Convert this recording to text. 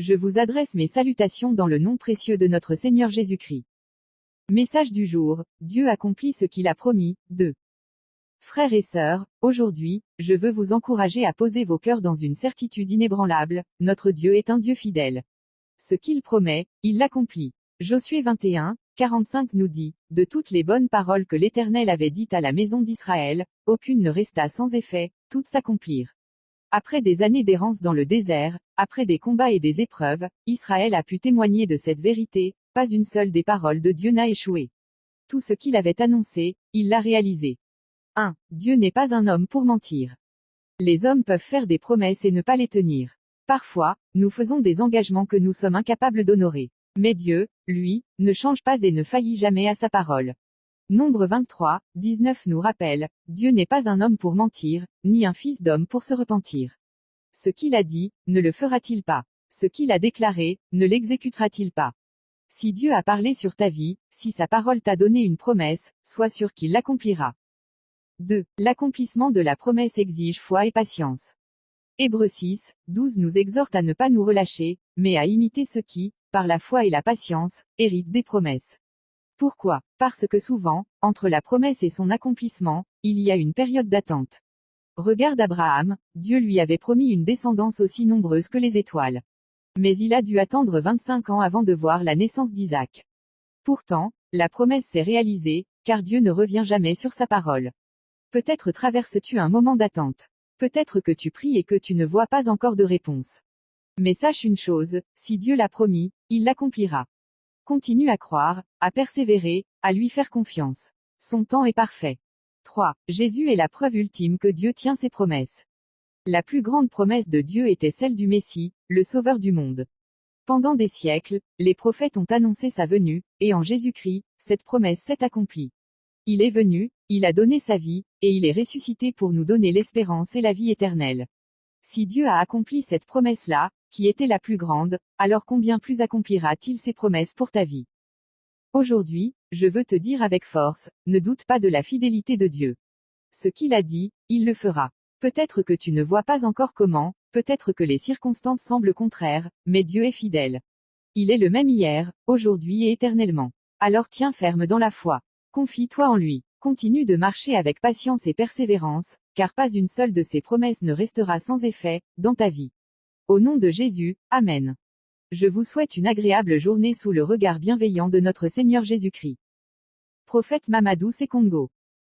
je vous adresse mes salutations dans le nom précieux de notre Seigneur Jésus-Christ. Message du jour, Dieu accomplit ce qu'il a promis. 2. Frères et sœurs, aujourd'hui, je veux vous encourager à poser vos cœurs dans une certitude inébranlable, notre Dieu est un Dieu fidèle. Ce qu'il promet, il l'accomplit. Josué 21, 45 nous dit, de toutes les bonnes paroles que l'Éternel avait dites à la maison d'Israël, aucune ne resta sans effet, toutes s'accomplirent. Après des années d'errance dans le désert, après des combats et des épreuves, Israël a pu témoigner de cette vérité, pas une seule des paroles de Dieu n'a échoué. Tout ce qu'il avait annoncé, il l'a réalisé. 1. Dieu n'est pas un homme pour mentir. Les hommes peuvent faire des promesses et ne pas les tenir. Parfois, nous faisons des engagements que nous sommes incapables d'honorer. Mais Dieu, lui, ne change pas et ne faillit jamais à sa parole. Nombre 23, 19 nous rappelle, Dieu n'est pas un homme pour mentir, ni un fils d'homme pour se repentir. Ce qu'il a dit, ne le fera-t-il pas? Ce qu'il a déclaré, ne l'exécutera-t-il pas? Si Dieu a parlé sur ta vie, si sa parole t'a donné une promesse, sois sûr qu'il l'accomplira. 2. L'accomplissement de la promesse exige foi et patience. Hébreux 6, 12 nous exhorte à ne pas nous relâcher, mais à imiter ceux qui, par la foi et la patience, héritent des promesses. Pourquoi? Parce que souvent, entre la promesse et son accomplissement, il y a une période d'attente. Regarde Abraham, Dieu lui avait promis une descendance aussi nombreuse que les étoiles. Mais il a dû attendre 25 ans avant de voir la naissance d'Isaac. Pourtant, la promesse s'est réalisée, car Dieu ne revient jamais sur sa parole. Peut-être traverses-tu un moment d'attente. Peut-être que tu pries et que tu ne vois pas encore de réponse. Mais sache une chose, si Dieu l'a promis, il l'accomplira. Continue à croire, à persévérer, à lui faire confiance. Son temps est parfait. 3. Jésus est la preuve ultime que Dieu tient ses promesses. La plus grande promesse de Dieu était celle du Messie, le Sauveur du monde. Pendant des siècles, les prophètes ont annoncé sa venue, et en Jésus-Christ, cette promesse s'est accomplie. Il est venu, il a donné sa vie, et il est ressuscité pour nous donner l'espérance et la vie éternelle. Si Dieu a accompli cette promesse-là, qui était la plus grande, alors combien plus accomplira-t-il ses promesses pour ta vie? Aujourd'hui, je veux te dire avec force, ne doute pas de la fidélité de Dieu. Ce qu'il a dit, il le fera. Peut-être que tu ne vois pas encore comment, peut-être que les circonstances semblent contraires, mais Dieu est fidèle. Il est le même hier, aujourd'hui et éternellement. Alors tiens ferme dans la foi. Confie-toi en lui. Continue de marcher avec patience et persévérance, car pas une seule de ses promesses ne restera sans effet, dans ta vie. Au nom de Jésus, Amen. Je vous souhaite une agréable journée sous le regard bienveillant de notre Seigneur Jésus-Christ. Prophète Mamadou Sekongo.